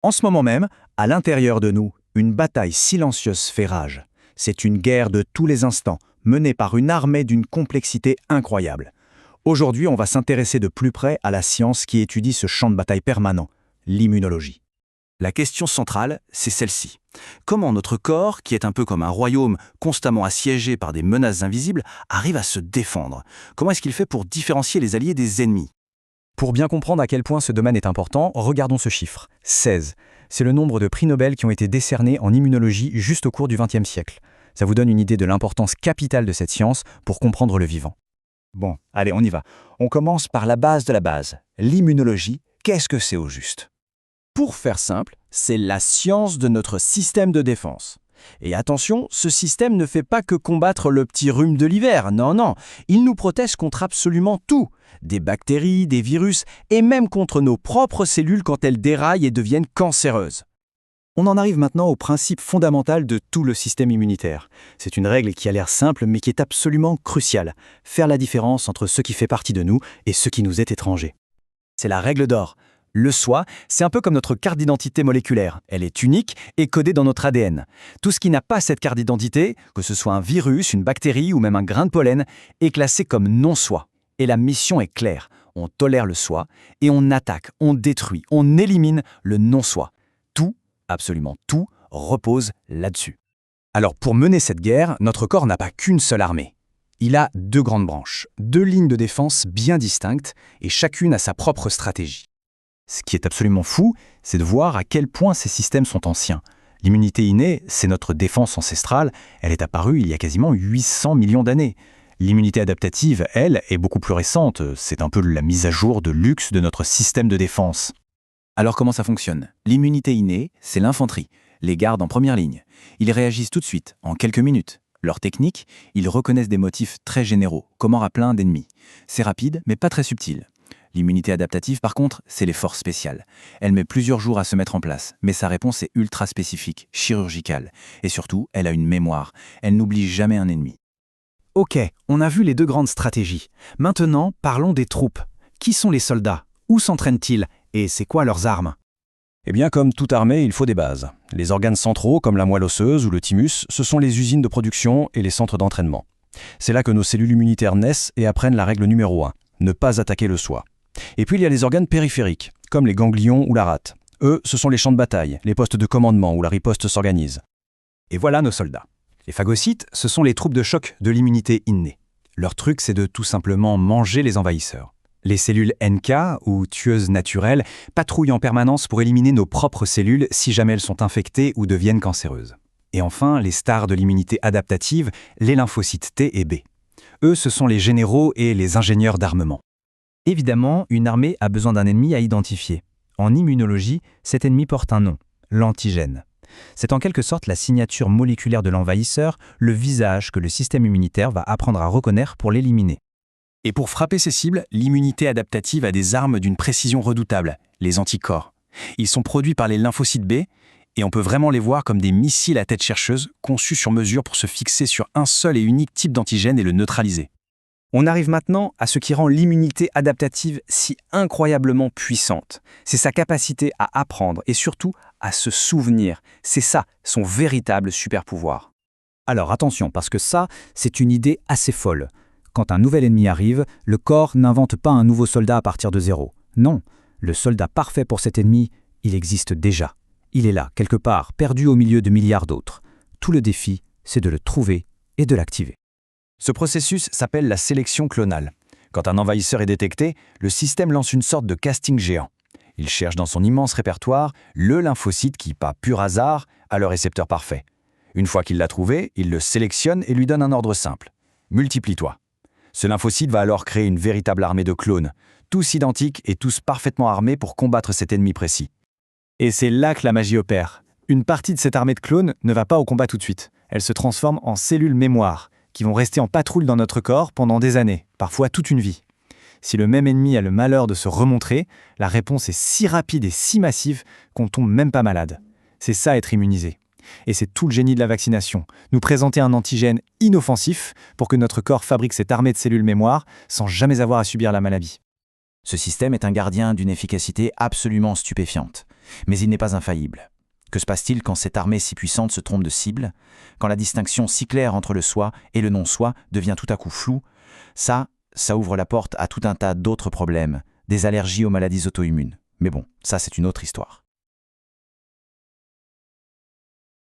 En ce moment même, à l'intérieur de nous, une bataille silencieuse fait rage. C'est une guerre de tous les instants, menée par une armée d'une complexité incroyable. Aujourd'hui, on va s'intéresser de plus près à la science qui étudie ce champ de bataille permanent, l'immunologie. La question centrale, c'est celle-ci. Comment notre corps, qui est un peu comme un royaume constamment assiégé par des menaces invisibles, arrive à se défendre? Comment est-ce qu'il fait pour différencier les alliés des ennemis? Pour bien comprendre à quel point ce domaine est important, regardons ce chiffre, 16. C'est le nombre de prix Nobel qui ont été décernés en immunologie juste au cours du XXe siècle. Ça vous donne une idée de l'importance capitale de cette science pour comprendre le vivant. Bon, allez, on y va. On commence par la base de la base. L'immunologie, qu'est-ce que c'est au juste? Pour faire simple, c'est la science de notre système de défense. Et attention, ce système ne fait pas que combattre le petit rhume de l'hiver, non, il nous protège contre absolument tout. Des bactéries, des virus, et même contre nos propres cellules quand elles déraillent et deviennent cancéreuses. On en arrive maintenant au principe fondamental de tout le système immunitaire. C'est une règle qui a l'air simple mais qui est absolument cruciale. Faire la différence entre ce qui fait partie de nous et ce qui nous est étranger. C'est la règle d'or. Le soi, c'est un peu comme notre carte d'identité moléculaire. Elle est unique et codée dans notre ADN. Tout ce qui n'a pas cette carte d'identité, que ce soit un virus, une bactérie ou même un grain de pollen, est classé comme non-soi. Et la mission est claire. On tolère le soi et on attaque, on détruit, on élimine le non-soi. Tout, absolument tout, repose là-dessus. Alors pour mener cette guerre, notre corps n'a pas qu'une seule armée. Il a deux grandes branches, deux lignes de défense bien distinctes et chacune a sa propre stratégie. Ce qui est absolument fou, c'est de voir à quel point ces systèmes sont anciens. L'immunité innée, c'est notre défense ancestrale, elle est apparue il y a quasiment 800 millions d'années. L'immunité adaptative, elle, est beaucoup plus récente, c'est un peu la mise à jour de luxe de notre système de défense. Alors comment ça fonctionne? L'immunité innée, c'est l'infanterie, les gardes en première ligne. Ils réagissent tout de suite, en quelques minutes. Leur technique, ils reconnaissent des motifs très généraux, comme en rappelant un ennemi. C'est rapide, mais pas très subtil. L'immunité adaptative, par contre, c'est les forces spéciales. Elle met plusieurs jours à se mettre en place, mais sa réponse est ultra spécifique, chirurgicale. Et surtout, elle a une mémoire. Elle n'oublie jamais un ennemi. Ok, on a vu les deux grandes stratégies. Maintenant, parlons des troupes. Qui sont les soldats? Où s'entraînent-ils? Et c'est quoi leurs armes? Eh bien, comme toute armée, il faut des bases. Les organes centraux, comme la moelle osseuse ou le thymus, ce sont les usines de production et les centres d'entraînement. C'est là que nos cellules immunitaires naissent et apprennent la règle numéro 1, ne pas attaquer le soi. Et puis il y a les organes périphériques, comme les ganglions ou la rate. Eux, ce sont les champs de bataille, les postes de commandement où la riposte s'organise. Et voilà nos soldats. Les phagocytes, ce sont les troupes de choc de l'immunité innée. Leur truc, c'est de tout simplement manger les envahisseurs. Les cellules NK, ou tueuses naturelles, patrouillent en permanence pour éliminer nos propres cellules si jamais elles sont infectées ou deviennent cancéreuses. Et enfin, les stars de l'immunité adaptative, les lymphocytes T et B. Eux, ce sont les généraux et les ingénieurs d'armement. Évidemment, une armée a besoin d'un ennemi à identifier. En immunologie, cet ennemi porte un nom, l'antigène. C'est en quelque sorte la signature moléculaire de l'envahisseur, le visage que le système immunitaire va apprendre à reconnaître pour l'éliminer. Et pour frapper ces cibles, l'immunité adaptative a des armes d'une précision redoutable, les anticorps. Ils sont produits par les lymphocytes B, et on peut vraiment les voir comme des missiles à tête chercheuse, conçus sur mesure pour se fixer sur un seul et unique type d'antigène et le neutraliser. On arrive maintenant à ce qui rend l'immunité adaptative si incroyablement puissante. C'est sa capacité à apprendre et surtout à se souvenir. C'est ça, son véritable super-pouvoir. Alors attention, parce que ça, c'est une idée assez folle. Quand un nouvel ennemi arrive, le corps n'invente pas un nouveau soldat à partir de zéro. Non, le soldat parfait pour cet ennemi, il existe déjà. Il est là, quelque part, perdu au milieu de milliards d'autres. Tout le défi, c'est de le trouver et de l'activer. Ce processus s'appelle la sélection clonale. Quand un envahisseur est détecté, le système lance une sorte de casting géant. Il cherche dans son immense répertoire le lymphocyte qui, par pur hasard, a le récepteur parfait. Une fois qu'il l'a trouvé, il le sélectionne et lui donne un ordre simple. Multiplie-toi. Ce lymphocyte va alors créer une véritable armée de clones, tous identiques et tous parfaitement armés pour combattre cet ennemi précis. Et c'est là que la magie opère. Une partie de cette armée de clones ne va pas au combat tout de suite. Elle se transforme en cellules mémoire, qui vont rester en patrouille dans notre corps pendant des années, parfois toute une vie. Si le même ennemi a le malheur de se remontrer, la réponse est si rapide et si massive qu'on tombe même pas malade. C'est ça être immunisé. Et c'est tout le génie de la vaccination, nous présenter un antigène inoffensif pour que notre corps fabrique cette armée de cellules mémoire sans jamais avoir à subir la maladie. Ce système est un gardien d'une efficacité absolument stupéfiante. Mais il n'est pas infaillible. Que se passe-t-il quand cette armée si puissante se trompe de cible? Quand la distinction si claire entre le soi et le non-soi devient tout à coup floue? Ça ouvre la porte à tout un tas d'autres problèmes, des allergies aux maladies auto-immunes. Mais bon, ça c'est une autre histoire.